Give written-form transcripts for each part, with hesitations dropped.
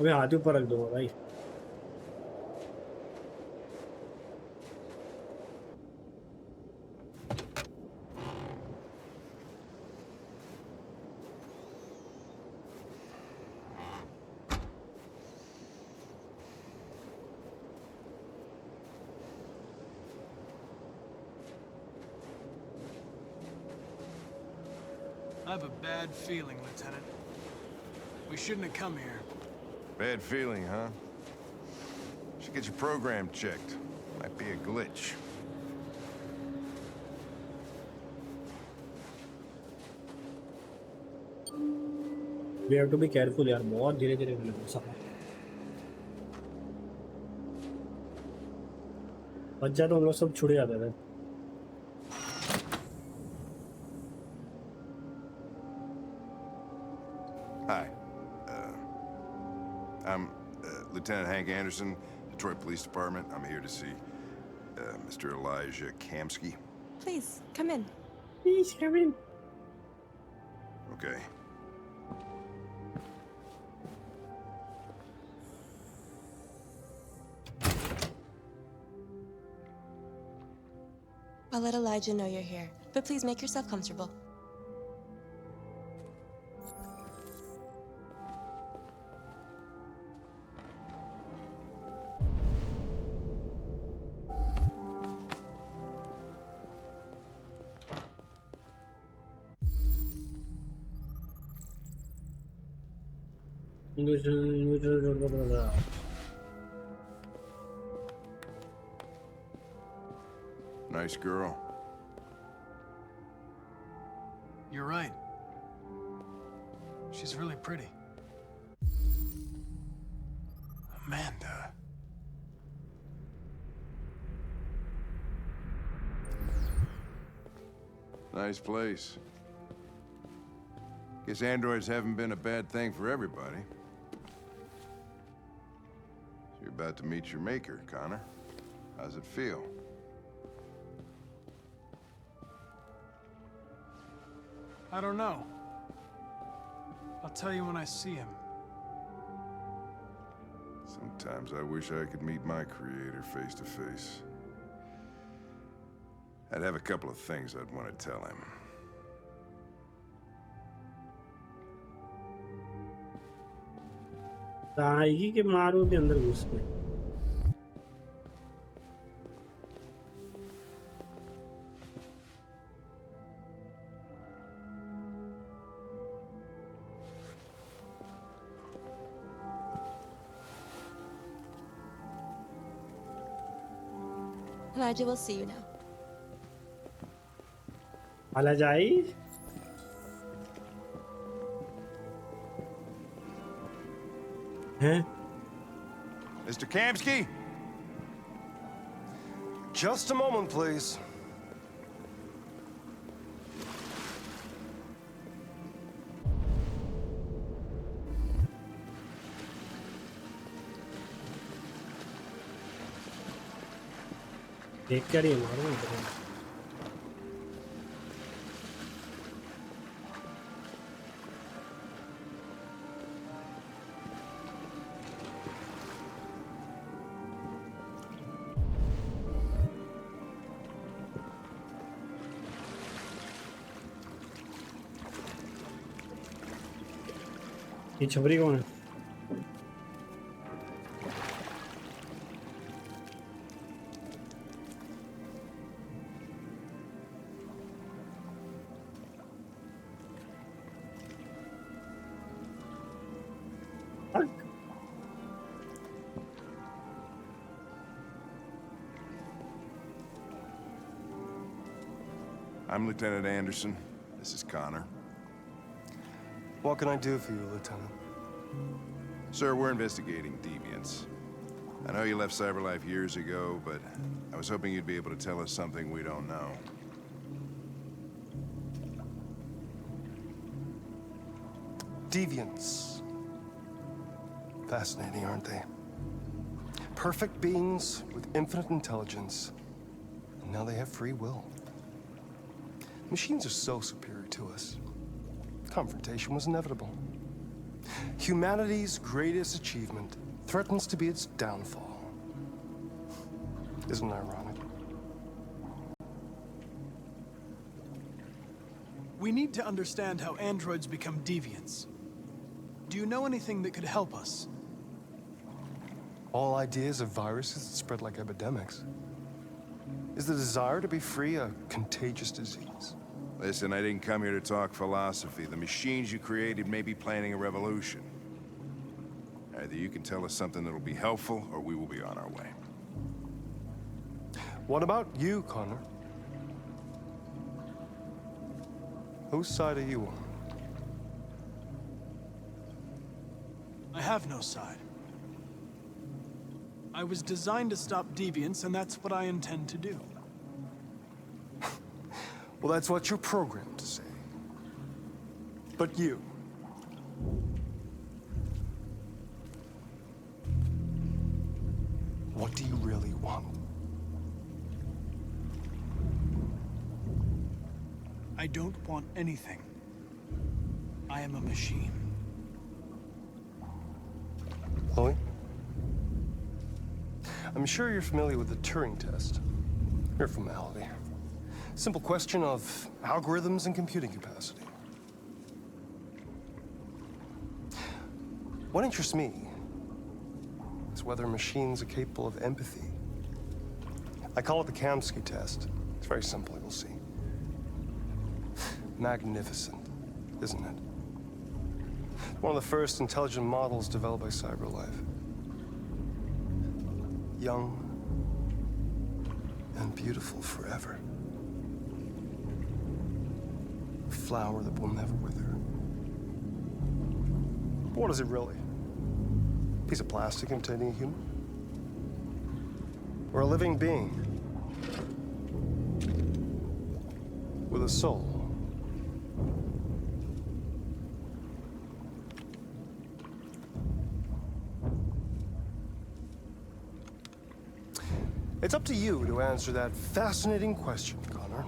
अबे हाथ ऊपर रख दो भाई. I have a bad feeling, Lieutenant. We shouldn't have come here. Bad feeling, huh? Should get your program checked. Might be a glitch. We have to be careful यार, बहुत धीरे धीरे चलेगा सब. बच जाए तो हम लोग सब छुड़ जाते थे. Hi. I'm Lieutenant Hank Anderson, Detroit Police Department. I'm here to see Mr. Elijah Kamsky. Please, come in. Please come in. Okay. I'll let Elijah know you're here, but please make yourself comfortable. Nice girl. You're right. She's really pretty. Amanda. Nice place. Guess androids haven't been a bad thing for everybody. So you're about to meet your maker, Connor. How's it feel? I don't know. I'll tell you when I see him. Sometimes I wish I could meet my creator face to face. I'd have a couple of things I'd want to tell him. आएगी कि मारो के अंदर घुस के. Elijah will see you now. आला जाई. हैं? Mr. Kamsky? Just a moment, please. देख क्या रही है मारो इधर. ये छपरी कौन है? I'm Lieutenant Anderson. This is Connor. What can I do for you, Lieutenant? Sir, we're investigating deviants. I know you left Cyberlife years ago, but I was hoping you'd be able to tell us something we don't know. Deviants. Fascinating, aren't they? Perfect beings with infinite intelligence. And now they have free will. Machines are so superior to us. Confrontation was inevitable. Humanity's greatest achievement threatens to be its downfall. Isn't it ironic? We need to understand how androids become deviants. Do you know anything that could help us? All ideas of viruses that spread like epidemics. Is the desire to be free a contagious disease? Listen, I didn't come here to talk philosophy. The machines you created may be planning a revolution. Either you can tell us something that'll be helpful, or we will be on our way. What about you, Connor? Whose side are you on? I have no side. I was designed to stop deviants, and that's what I intend to do. Well, that's what you're programmed to say. But you... what do you really want? I don't want anything. I am a machine. Chloe? I'm sure you're familiar with the Turing test. Mere formality. Simple question of algorithms and computing capacity. What interests me is whether machines are capable of empathy. I call it the Kamsky test. It's very simple, you'll see. Magnificent, isn't it? One of the first intelligent models developed by cyberlife. Young and beautiful forever. A flower that will never wither. But what is it really? A piece of plastic imitating a human? Or a living being? With a soul? It's up to you to answer that fascinating question, Connor.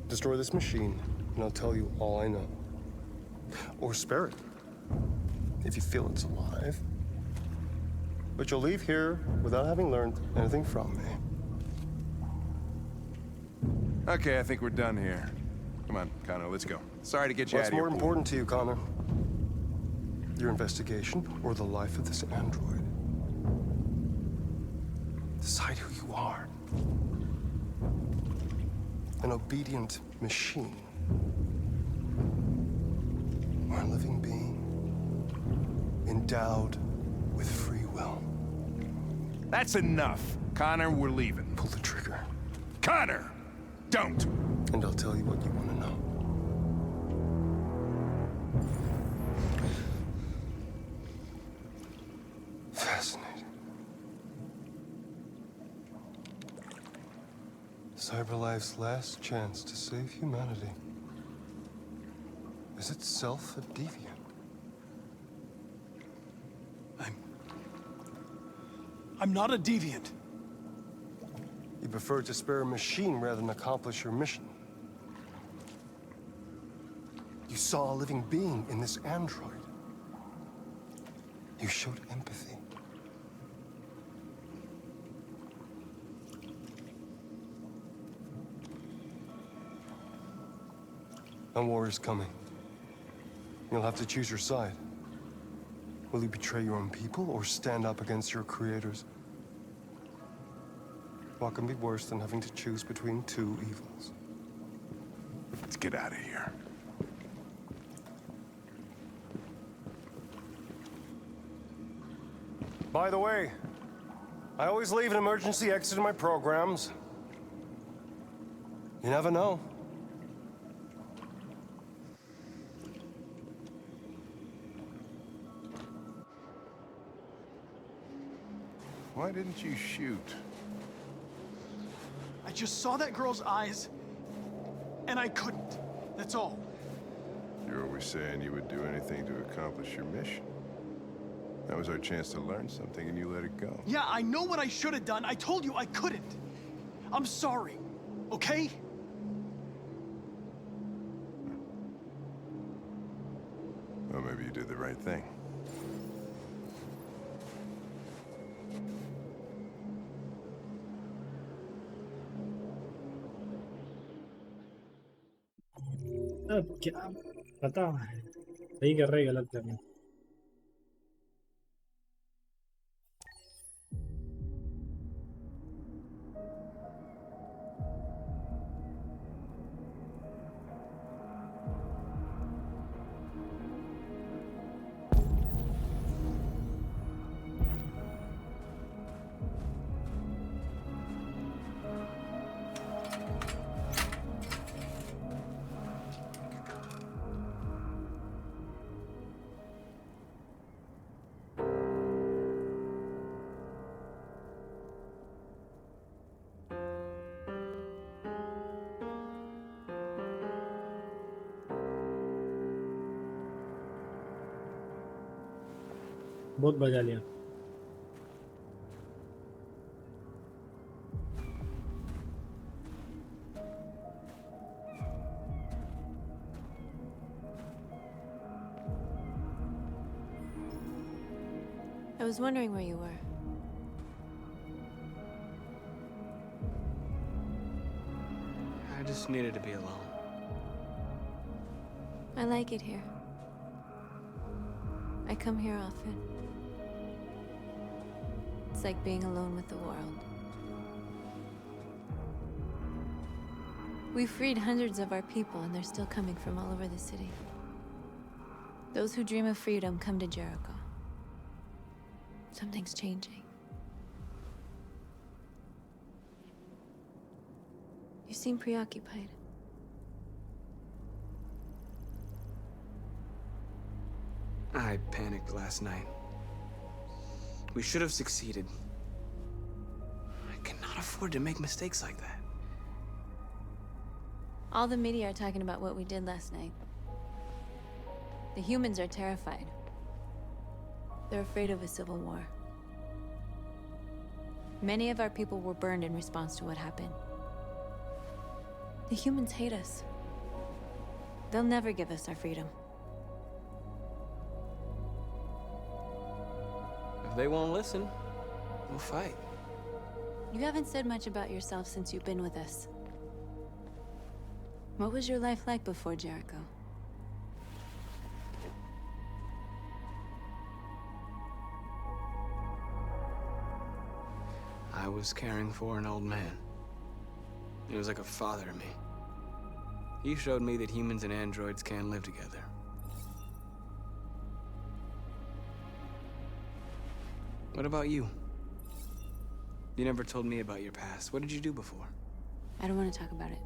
Destroy this machine, and I'll tell you all I know. Or spare it, if you feel it's alive. But you'll leave here without having learned anything from me. Okay, I think we're done here. Come on, Connor, let's go. Sorry to get you out What's of here. more important to you, Connor? Your investigation or the life of this android? Decide who you are. An obedient machine. Or a living being endowed with free will. That's enough. Connor, we're leaving. Pull the trigger. Connor! Don't! And I'll tell you what you want to know. Fascinating. Cyberlife's last chance to save humanity is itself a deviant. I'm not a deviant. You prefer to spare a machine rather than accomplish your mission. You saw a living being in this android. You showed empathy. A war is coming. You'll have to choose your side. Will you betray your own people or stand up against your creators? What can be worse than having to choose between two evils? Let's get out of here. By the way, I always leave an emergency exit in my programs. You never know. Why didn't you shoot? I just saw that girl's eyes, and I couldn't. That's all. You're always saying you would do anything to accomplish your mission. That was our chance to learn something, and you let it go. Yeah, I know what I should have done. I told you I couldn't. I'm sorry, okay? maybe you did the right thing. अब क्या पता है सही कर रहे गलत कर रहे बहुत बजा लिया I was wondering where you were. I just needed to be alone. I like it here. I come here often. It's like being alone with the world. We freed hundreds of our people, and they're still coming from all over the city. Those who dream of freedom come to Jericho. Something's changing. You seem preoccupied. I panicked last night. We should have succeeded. I cannot afford to make mistakes like that. All the media are talking about what we did last night. The humans are terrified. They're afraid of a civil war. Many of our people were burned in response to what happened. The humans hate us. They'll never give us our freedom. If they won't listen, we'll fight. You haven't said much about yourself since you've been with us. What was your life like before Jericho? I was caring for an old man. He was like a father to me. He showed me that humans and androids can live together. What about you? You never told me about your past. What did you do before? I don't want to talk about it.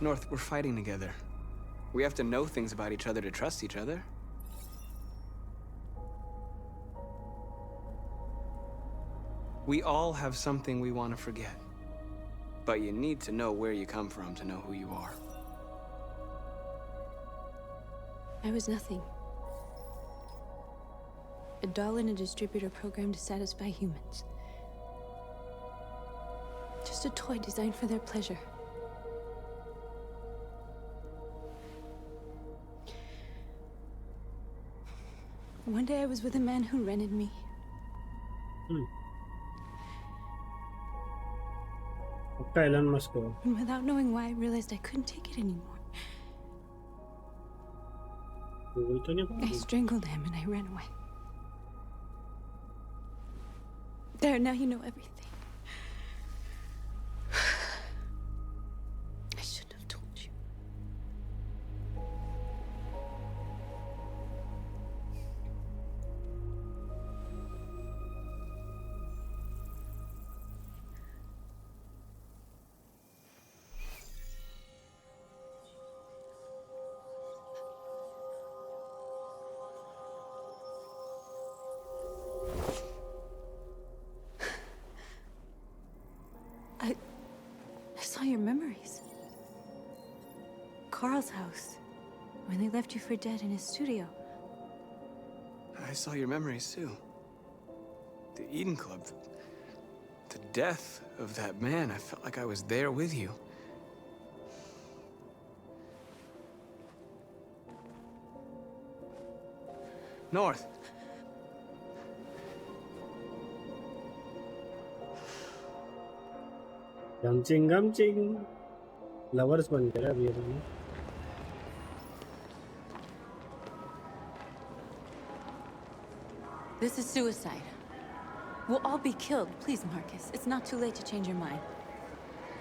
North, we're fighting together. We have to know things about each other to trust each other. We all have something we want to forget. But you need to know where you come from to know who you are. I was nothing. A doll in a distributor program to satisfy humans. Just a toy designed for their pleasure. One day I was with a man who rented me. पक्का Elon Musk हो And without knowing why, I realized I couldn't take it anymore. वही तो नहीं I पता strangled him and I ran away. There, now you know everything. I shouldn't have told you. I saw your memories. Carl's house, when they left you for dead in his studio. I saw your memories too. The Eden Club. The death of that man. I felt like I was there with you. North. गमचिंग lovers बन गया अभी ये दोनों। This is suicide. We'll all be killed. Please, Marcus. It's not too late to change your mind.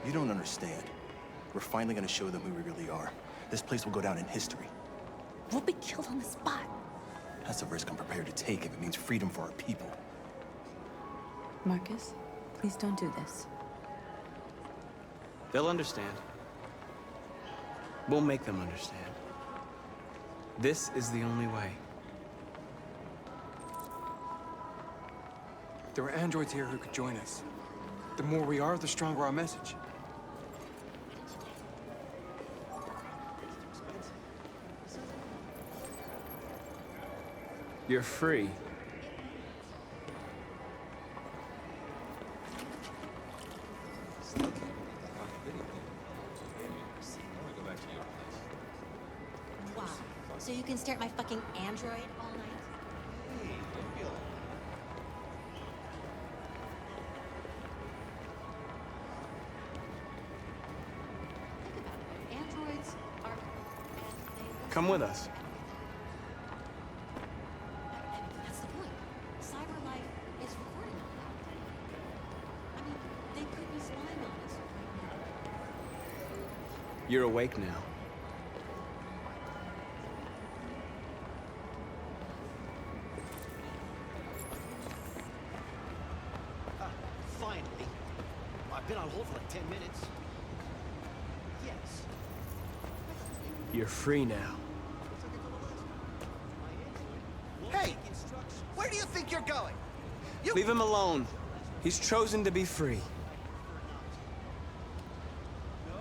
You don't understand. We're finally gonna show them who we really are. This place will go down in history. We'll be killed on the spot. That's a risk I'm prepared to take if it means freedom for our people. Marcus, please don't do this. They'll understand. We'll make them understand. This is the only way. There are androids here who could join us. The more we are, the stronger our message. You're free. Wow. So you can stare at my fucking android all night? Think about it. Androids are... Come with us. That's the point. Cyber life is recording all that. I mean, they could be spying on us right now. You're awake now. Finally. I've been on hold for like 10 minutes. Yes. You're free now. Hey! Where do you think you're going? Leave him alone. He's chosen to be free. You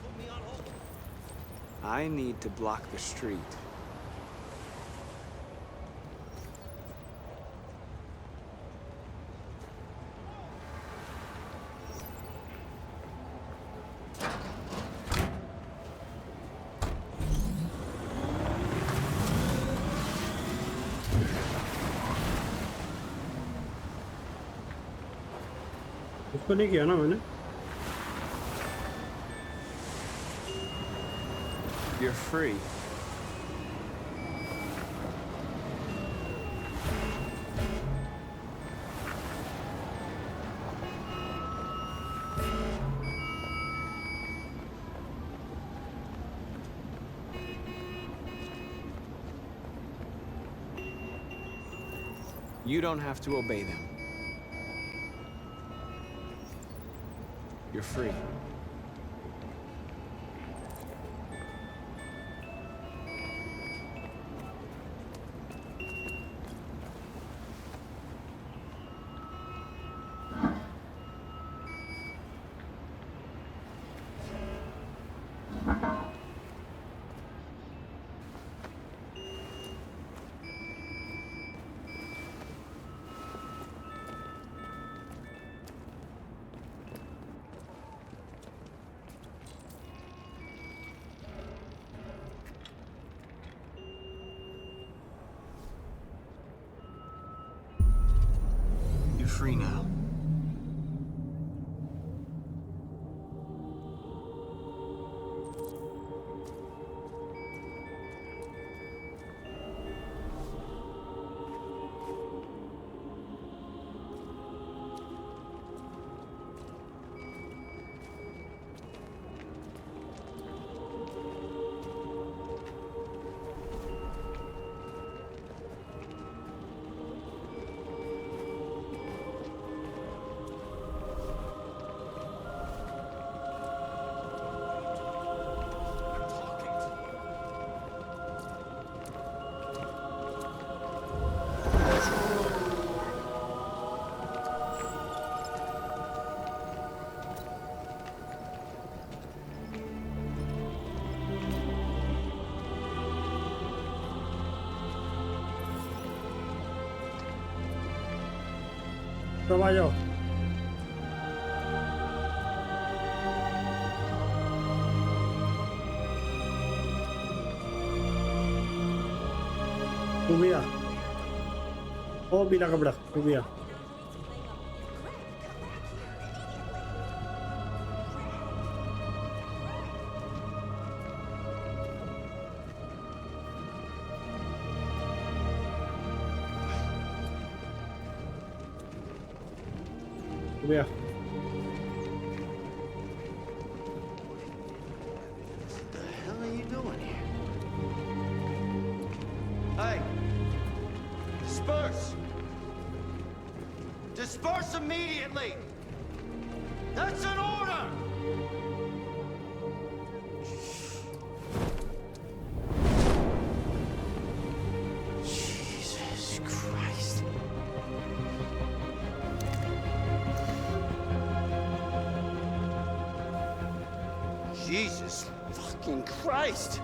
put me on hold. I need to block the street. उसको नहीं किया ना मैंने। You're free. You don't have to obey them. You're free. You're free now. सब आ जाओ। Kuya. Oh, bilang ka bro. Kuya. Kuya. What the hell are you doing here? Hey! Disperse! Disperse immediately! That's an order! Jesus Christ. Jesus fucking Christ!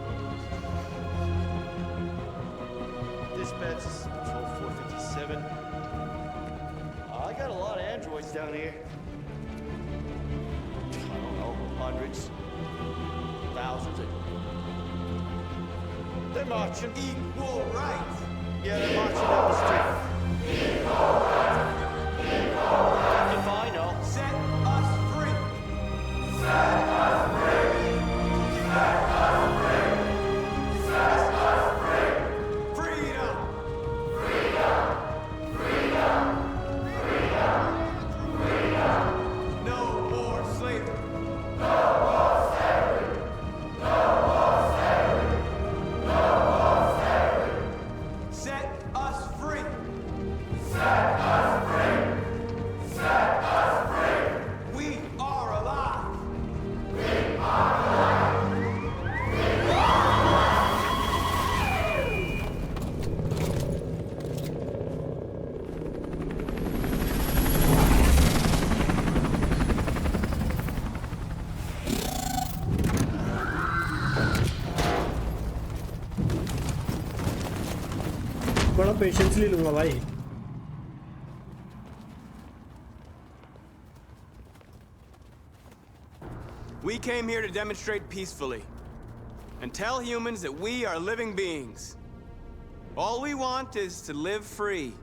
Dispatch is Patrol 457. I got a lot of androids down here. I don't know, hundreds, thousands. They're marching. Equal rights. Yeah, they're marching down the street. If I know. Set us free! Freedom! No more slavery! Set us free! We are alive! बड़ा patiently लूंगा भाई. We came here to demonstrate peacefully and tell humans that we are living beings. All we want is to live free.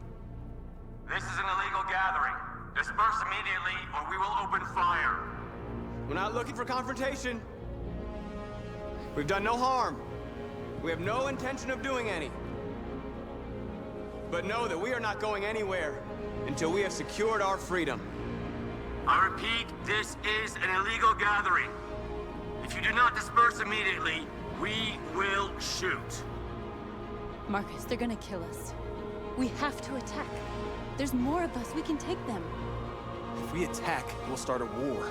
This is an illegal gathering. Disperse immediately or we will open fire. We're not looking for confrontation. We've done no harm. We have no intention of doing any. But know that we are not going anywhere until we have secured our freedom. I repeat, this is an illegal gathering. If you do not disperse immediately, we will shoot. Markus, they're gonna kill us. We have to attack. There's more of us. We can take them. If we attack, we'll start a war.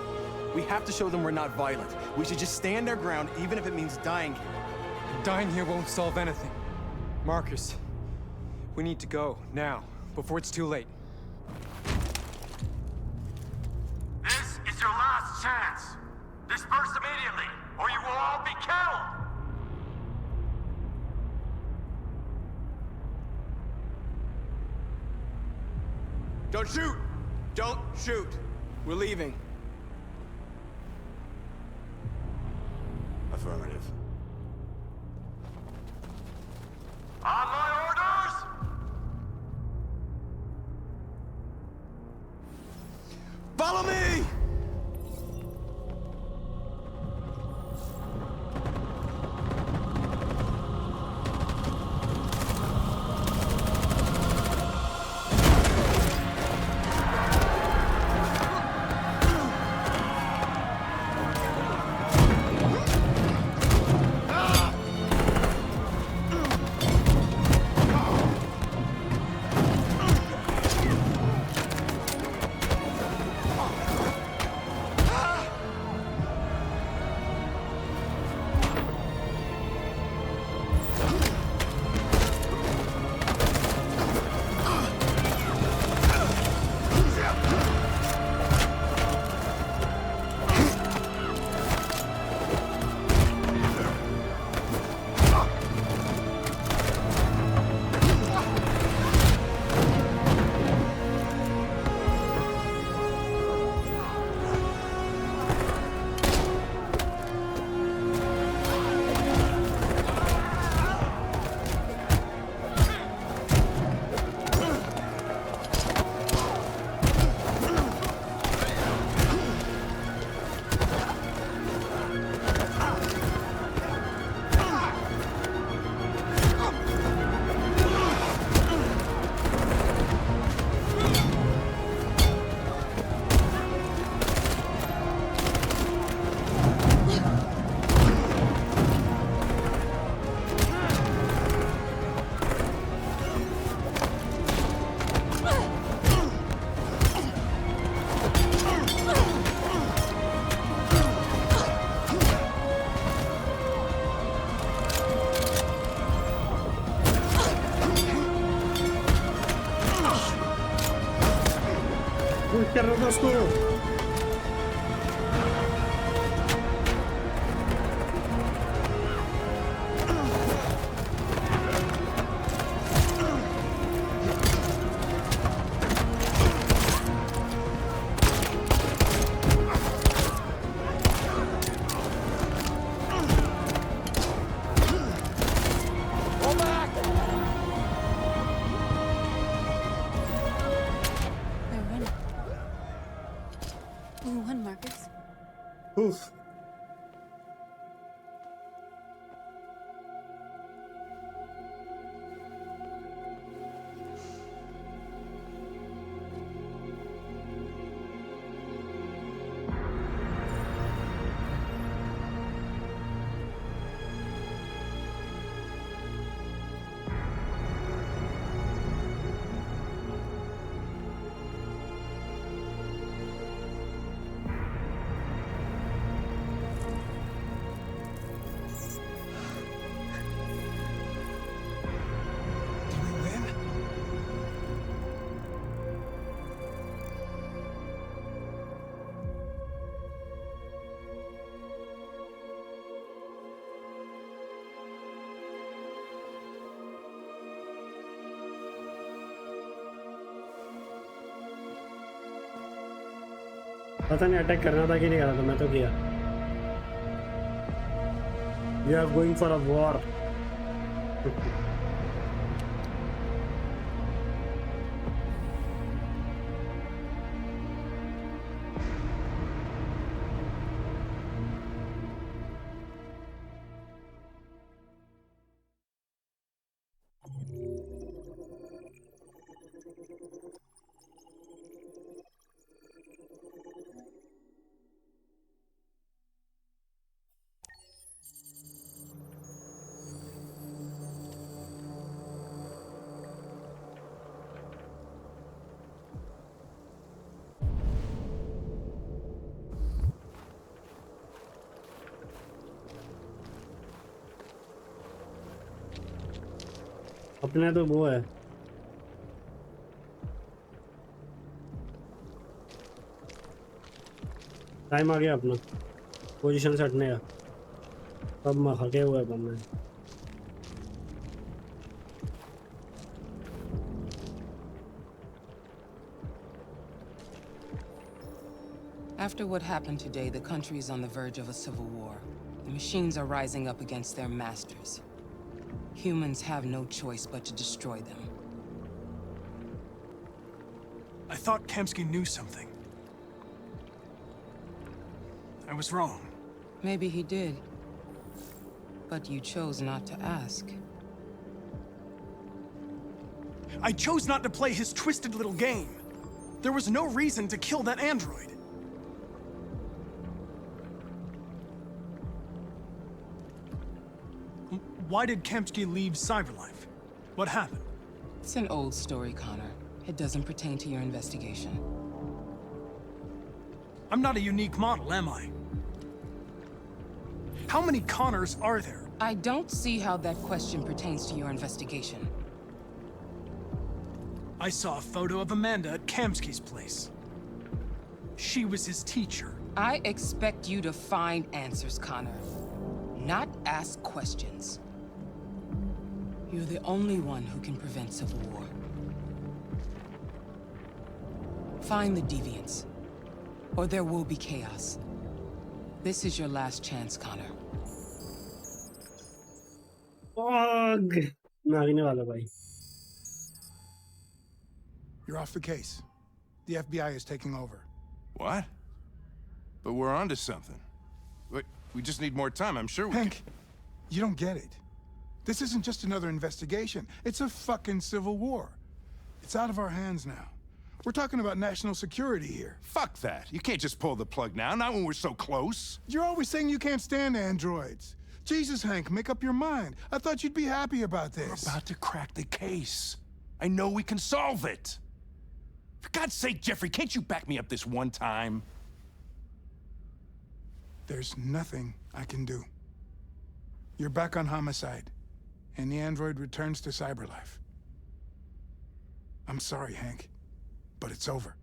We have to show them we're not violent. We should just stand our ground, even if it means dying here. Dying here won't solve anything. Markus, we need to go, now, before it's too late. This is your last chance. Disperse immediately or you will all be killed. Don't shoot! Don't shoot! We're leaving. Affirmative. On my orders! Follow me! कर रहा था उसको। They're running. We won, Marcus. Oof. Did we win? पता नहीं attack करना था कि नहीं करना था, मैं तो किया। We are going for a war. अपने तो वो है। टाइम आ गया अपना पोजीशन से हटने का। सब महके हुए बम में। After what happened today, the country is on the verge of a civil war. The machines are rising up against their masters. Humans have no choice but to destroy them. I thought Kamsky knew something. I was wrong. Maybe he did. But you chose not to ask. I chose not to play his twisted little game. There was no reason to kill that android. Why did Kamsky leave Cyberlife? What happened? It's an old story, Connor. It doesn't pertain to your investigation. I'm not a unique model, am I? How many Connors are there? I don't see how that question pertains to your investigation. I saw a photo of Amanda at Kamsky's place. She was his teacher. I expect you to find answers, Connor. Not ask questions. You're the only one who can prevent civil war. Find the deviants, or there will be chaos. This is your last chance, Connor. मारने वाला भाई। You're off the case. The FBI is taking over. What? But we're onto something. We just need more time. I'm sure we Hank, you don't get it. This isn't just another investigation. It's a fucking civil war. It's out of our hands now. We're talking about national security here. Fuck that. You can't just pull the plug now, not when we're so close. You're always saying you can't stand androids. Jesus, Hank, make up your mind. I thought you'd be happy about this. We're about to crack the case. I know we can solve it. For God's sake, Jeffrey, can't you back me up this one time? There's nothing I can do. You're back on homicide, and the android returns to Cyberlife. I'm sorry, Hank, but it's over.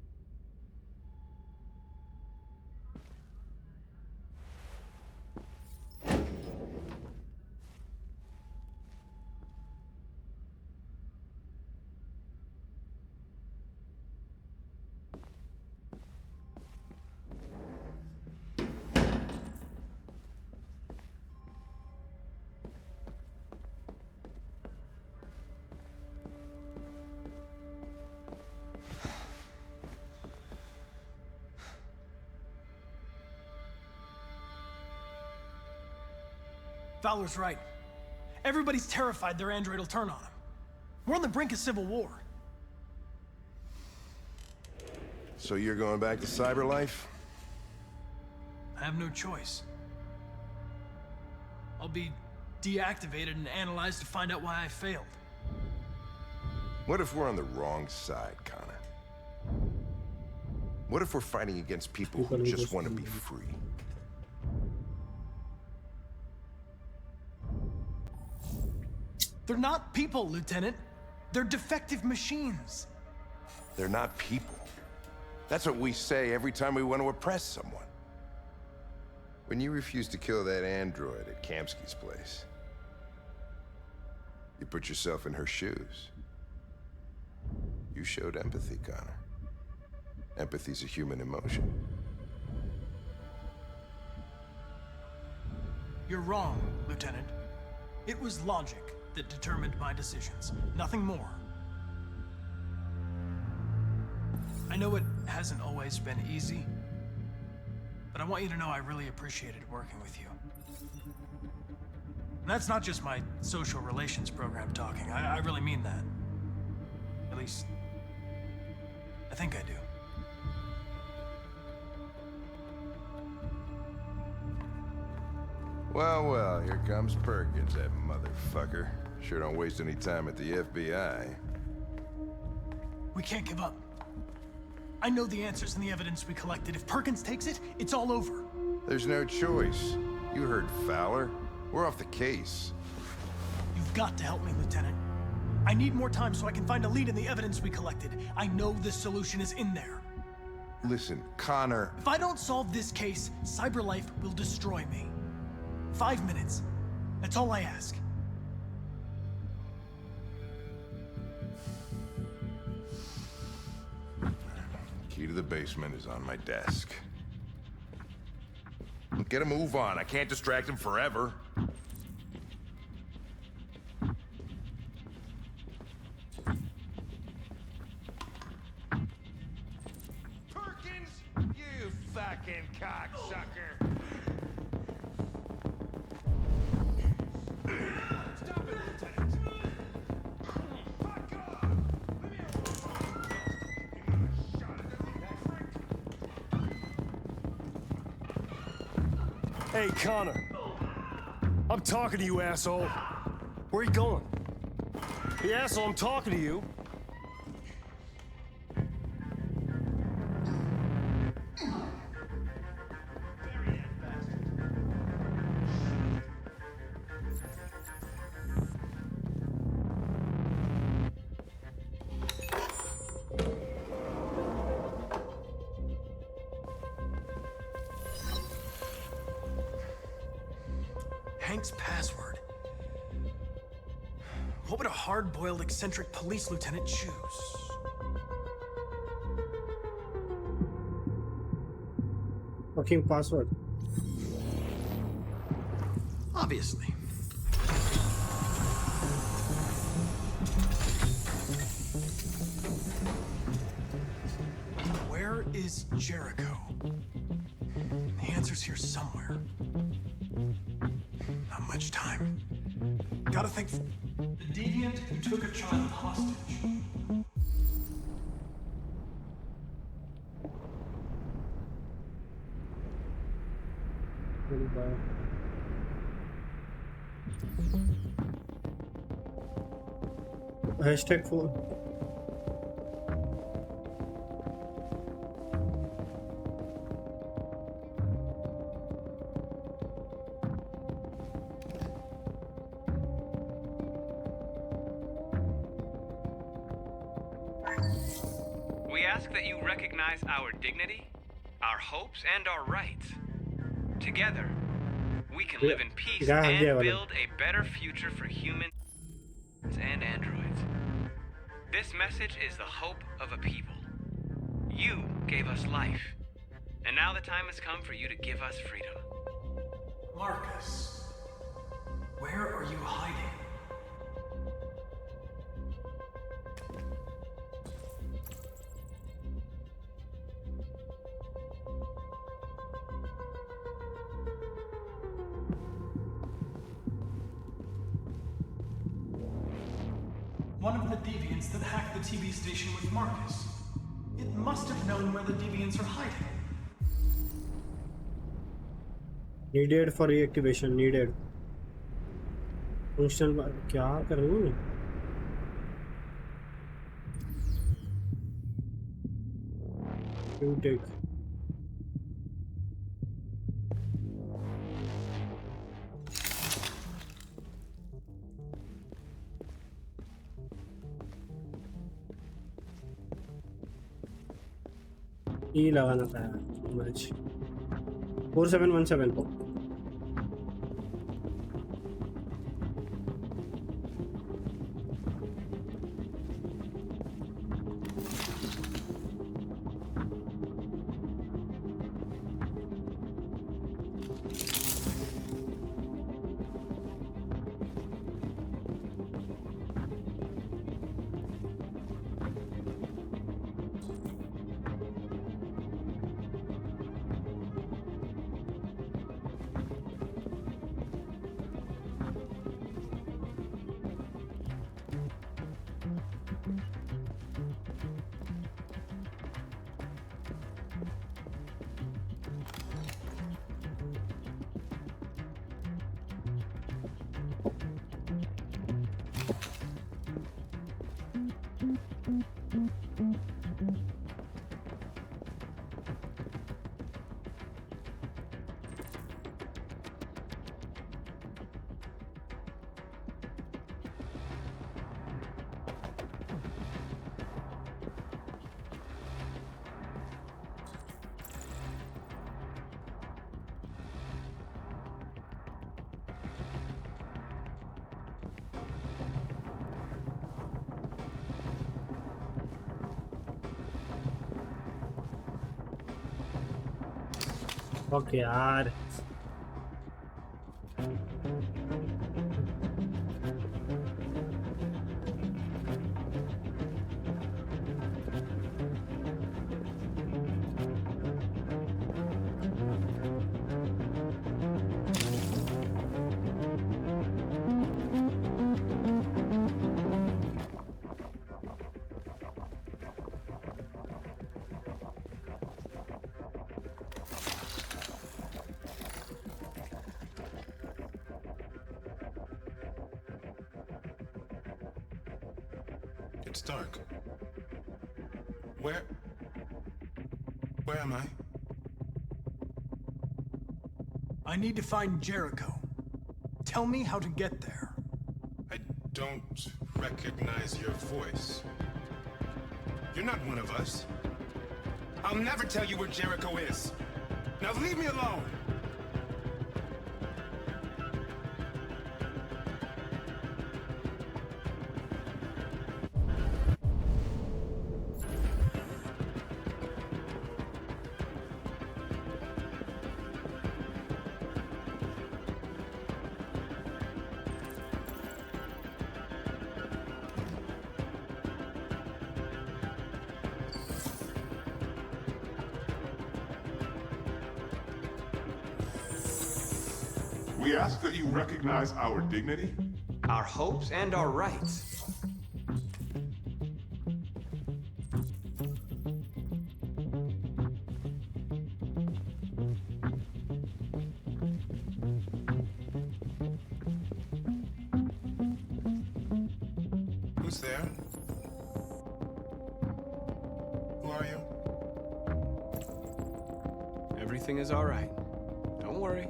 Fowler's right. Everybody's terrified their android will turn on them. We're on the brink of civil war. So you're going back to cyber life? I have no choice. I'll be deactivated and analyzed to find out why I failed. What if we're on the wrong side, Connor? What if we're fighting against people who just want to be free? They're not people, Lieutenant. They're defective machines. They're not people. That's what we say every time we want to oppress someone. When you refused to kill that android at Kamsky's place, you put yourself in her shoes. You showed empathy, Connor. Empathy's a human emotion. You're wrong, Lieutenant. It was logic that determined my decisions, nothing more. I know it hasn't always been easy, but I want you to know I really appreciated working with you. And that's not just my social relations program talking. I really mean that. At least, I think I do. Well, well, here comes Perkins, that motherfucker. Sure don't waste any time at the FBI. We can't give up. I know the answers and the evidence we collected. If Perkins takes it, it's all over. There's no choice. You heard Fowler. We're off the case. You've got to help me, Lieutenant. I need more time so I can find a lead in the evidence we collected. I know the solution is in there. Listen, Connor... If I don't solve this case, CyberLife will destroy me. 5 minutes. That's all I ask. Key to the basement is on my desk. Get a move on. I can't distract him forever. Perkins, you fucking cocksucker! Stop it, Lieutenant! Fuck off! Hey, Connor. I'm talking to you, asshole. Where you going? Hey, asshole, I'm talking to you. Hank's password. What would a hard-boiled, eccentric police lieutenant choose? Fucking password. Obviously. Where is Jericho? The answer's here somewhere. Not much time. Gotta think. The deviant who took a child hostage. Hashtag 4. We ask that you recognize our dignity, our hopes, and our rights. Together, we can live in peace and build a better future for humans and androids. This message is the hope of a people. You gave us life, and now the time has come for you to give us freedom. Markus, where are you hiding? One of the deviants that hacked the TV station with Markus. It must have known where the deviants are hiding. Needed for reactivation. Needed. Functional. क्या करूँ? Intake. ये लगाना था match 4717 को okay यार It's dark. Where am I? I need to find Jericho. Tell me how to get there. I don't recognize your voice. You're not one of us. I'll never tell you where Jericho is. Now leave me alone! We ask that you recognize our dignity, our hopes, and our rights. Who's there? Who are you? Everything is all right. Don't worry.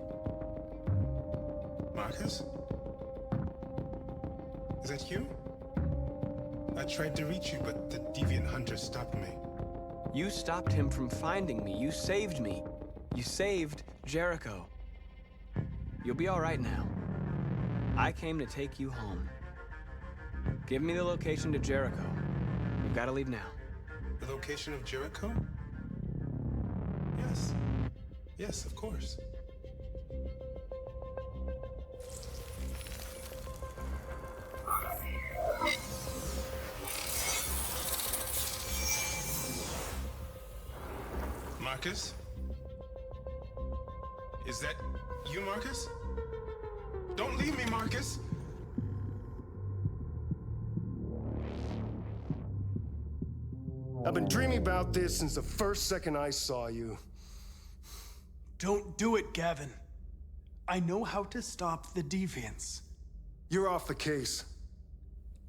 Markus? Is that you? I tried to reach you, but the deviant hunter stopped me. You stopped him from finding me. You saved me. You saved Jericho. You'll be all right now. I came to take you home. Give me the location to Jericho. We've got to leave now. The location of Jericho? Yes. Yes, of course. Markus? Is that you, Markus? Don't leave me, Markus! I've been dreaming about this since the first second I saw you. Don't do it, Gavin. I know how to stop the deviants. You're off the case.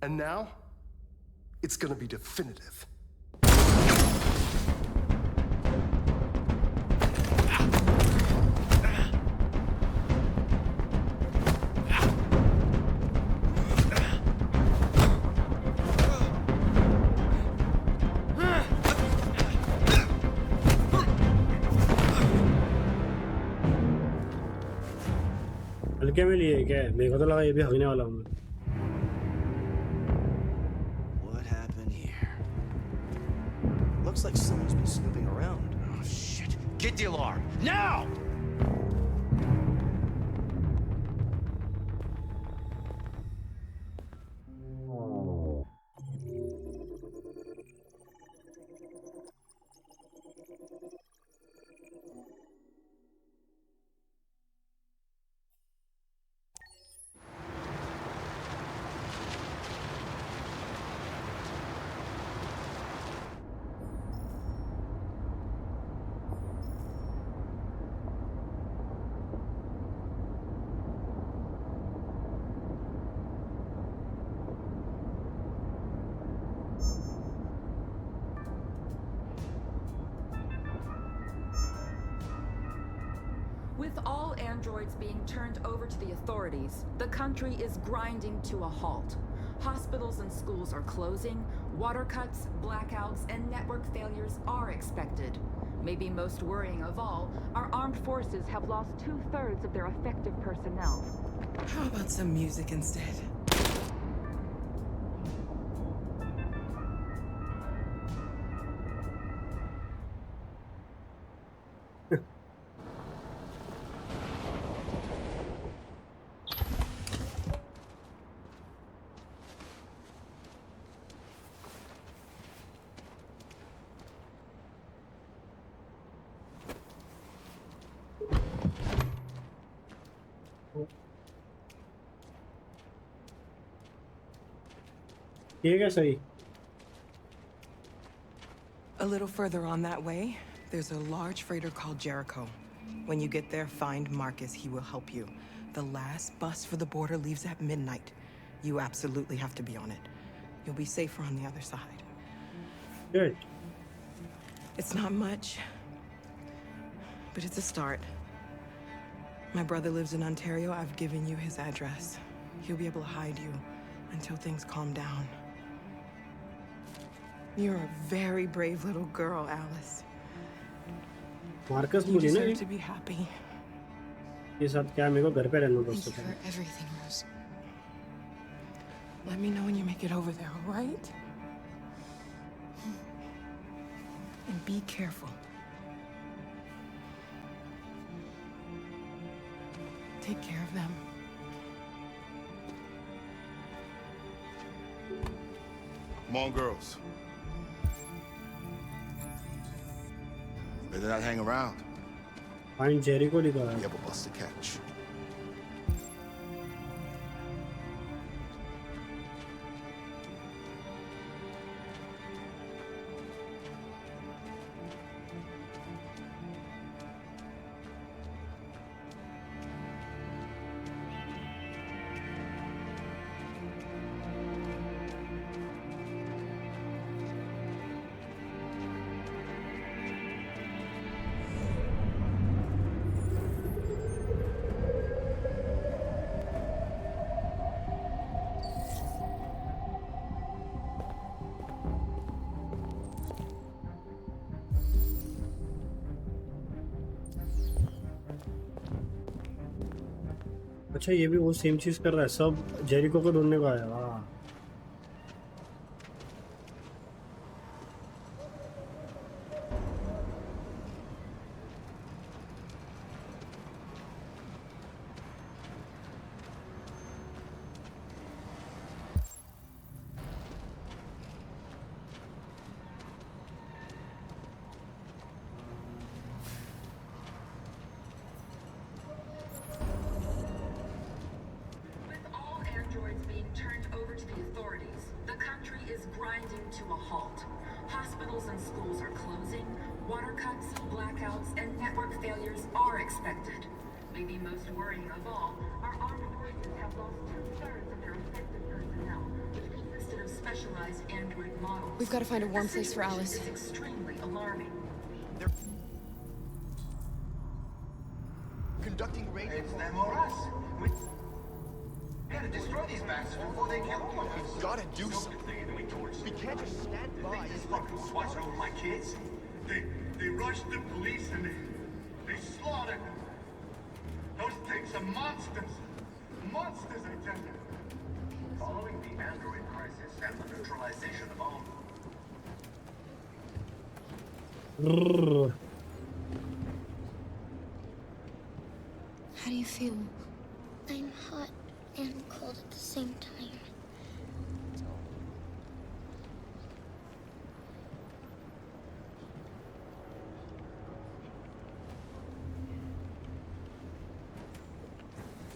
And now, it's gonna be definitive. हल्के में लिए क्या है? मेरे को तो लगा ये भी हगने वाला हूँ मैं। What happened here? Looks like someone's been snooping around. Oh, shit. Get the alarm. Now! With all androids being turned over to the authorities, the country is grinding to a halt. Hospitals and schools are closing, water cuts, blackouts, and network failures are expected. Maybe most worrying of all, our armed forces have lost 2/3 of their effective personnel. How about some music instead? A little further on that way, there's a large freighter called Jericho. When you get there, find Markus. He will help you. The last bus for the border leaves at midnight. You absolutely have to be on it. You'll be safer on the other side. Good. It's not much, but it's a start. My brother lives in Ontario. I've given you his address. He'll be able to hide you until things calm down. You're a very brave little girl, Alice. Markus You बोली ना deserve to be happy. ये साथ क्या मेरे को घर पे रहना Thank you for everything, Rose. Let me know when you make it over there, all right? And be careful. Take care of them. Come on, girls. Better not hang around. Find Jericho लिखा है. You have a bus to catch. अच्छा ये भी वो same चीज कर रहा है सब जेरिको को ढूंढने को आया वाह Hospitals and schools are closing. Water cuts, blackouts, and network failures are expected. Maybe most worrying of all, our armed forces have lost 2/3 of their effective personnel, which consisted of specialized android models. We've got to find a warm place for Alice. This is extremely alarming. Conducting raids. It's them or us. We gotta destroy these bastards before they kill all of us. We gotta do something. We can't just stand by. These fuckers watch over my kids. They rushed the police and they slaughtered them. Those things are monsters. Monsters, I tell you. Following the android crisis and the neutralization of all. How do you feel? I'm hot and cold at the same time.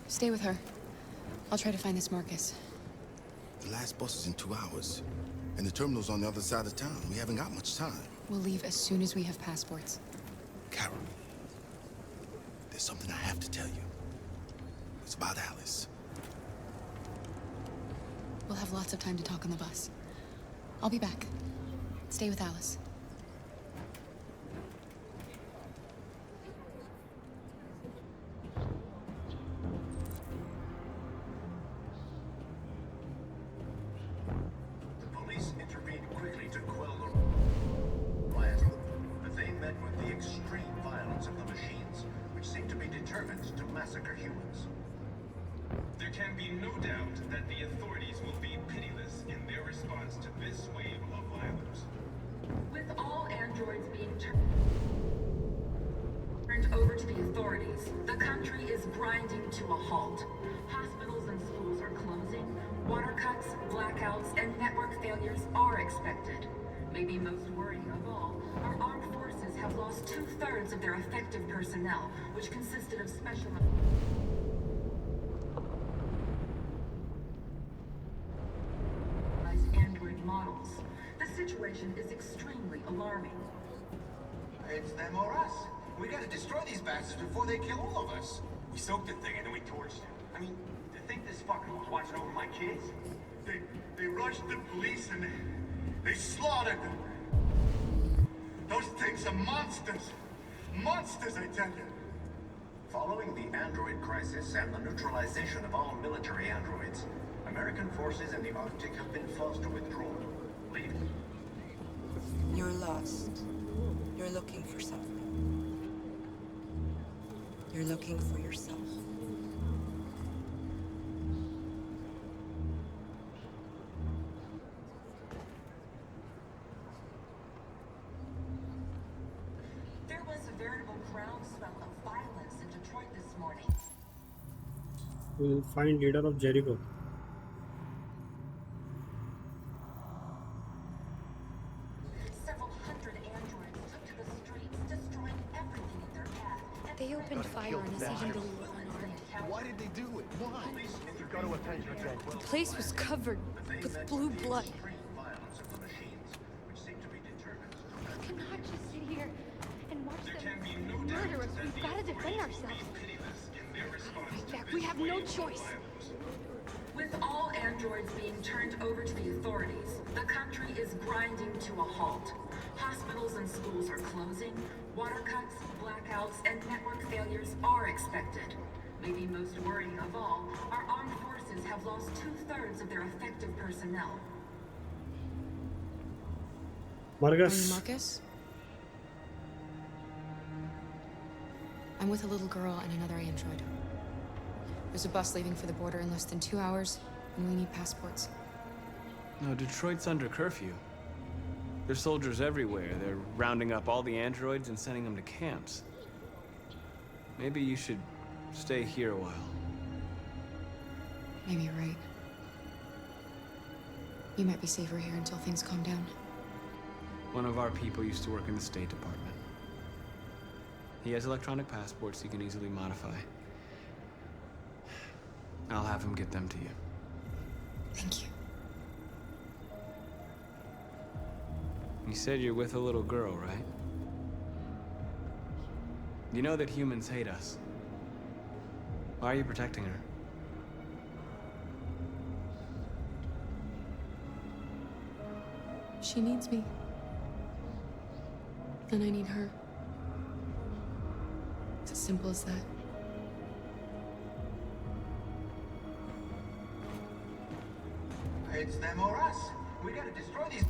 Stay with her. I'll try to find this Markus. The last bus is in 2 hours. And the terminal's on the other side of town. We haven't got much time. We'll leave as soon as we have passports. Carol, there's something I have to tell you. It's about Alice. We'll have lots of time to talk on the bus. I'll be back. Stay with Alice. The police intervened quickly to quell the riot, but they met with the extreme violence of the machines, which seem to be determined to massacre humans. There can be no doubt that the authorities will be pitiless in their response to this wave of violence. With all androids being turned over to the authorities, the country is grinding to a halt. Hospitals and schools are closing. Water cuts, blackouts, and network failures are expected. Maybe most worrying of all, our armed forces have lost 2/3 of their effective personnel, which consisted of specialized android models. The situation is extremely alarming. It's them or us. We gotta destroy these bastards before they kill all of us. We soaked the thing and then we torched it. I mean, to think this fucker was watching over my kids? They rushed the police and they slaughtered them. Those things are monsters. Monsters, I tell you. Following the android crisis and the neutralization of all military androids, American forces in the Arctic have been forced to withdraw. Leave. You're lost. You're looking for something. You're looking for yourself. There was a veritable groundswell of violence in Detroit this morning. We'll find leader of Jericho. Several hundred androids took to the streets, destroying everything in their path. They opened fire on us even though we were unarmed. Why did they do it? Why? You've got to attend your attention. The place was covered with blue blood. Violence of the machines, which seem to be determined. We cannot just sit here and watch them murder us. We've got to defend ourselves. Fight back. We have no choice. With all androids being turned over to the authorities, the country is grinding to a halt. Hospitals and schools are closing. Water cuts, blackouts, and network failures are expected. Maybe most worrying of all, our armed forces have lost 2/3 of their effective personnel. Markus. Are you Markus? I'm with a little girl and another android. There's a bus leaving for the border in less than 2 hours, and we need passports. No, Detroit's under curfew. There's soldiers everywhere. They're rounding up all the androids and sending them to camps. Maybe you should stay here a while. Maybe you're right. You might be safer here until things calm down. One of our people used to work in the State Department. He has electronic passports he can easily modify. I'll have him get them to you. Thank you. You said you're with a little girl, right? You know that humans hate us. Why are you protecting her? She needs me. And I need her. It's as simple as that. It's them or us. We gotta destroy these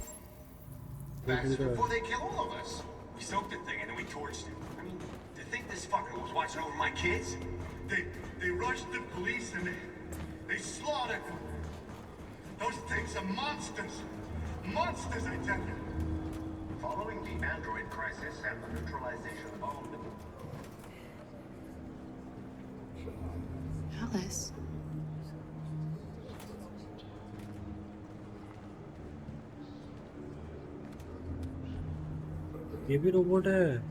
bastards before they kill all of us. We soaked the thing and then we torched it. I mean, to think this fucker was watching over my kids? They rushed the police and they slaughtered them. Those things are monsters. Monsters, I tell you. Following the android crisis and the neutralization bomb. Alice. ये भी robot है।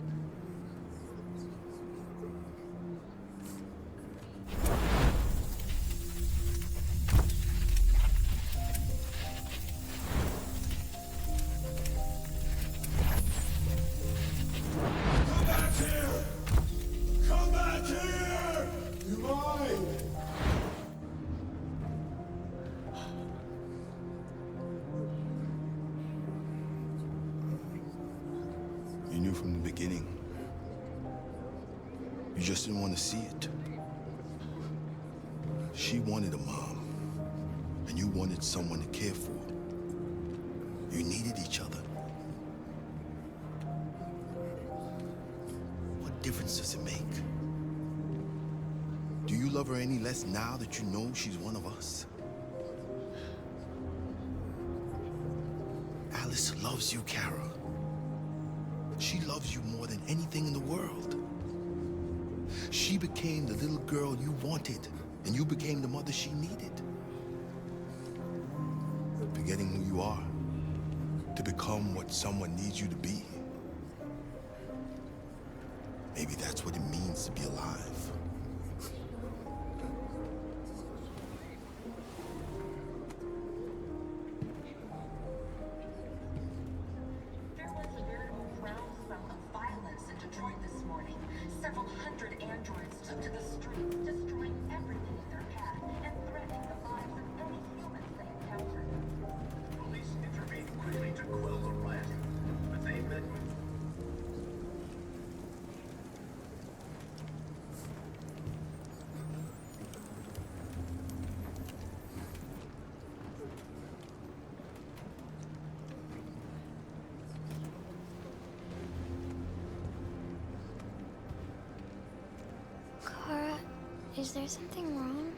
You knew from the beginning. You just didn't want to see it. She wanted a mom, and you wanted someone to care for. You needed each other. What difference does it make? Do you love her any less now that you know she's one of us? Alice loves you, Kara. She loves you more than anything in the world. She became the little girl you wanted, and you became the mother she needed. Forgetting who you are to become what someone needs you to be. Maybe that's what it means to be alive. Several hundred androids took to the streets, destroying everything in their path and threatening the lives of any humans they encountered. Police intervened quickly to quell the riot, but they met with Kara, is there something wrong?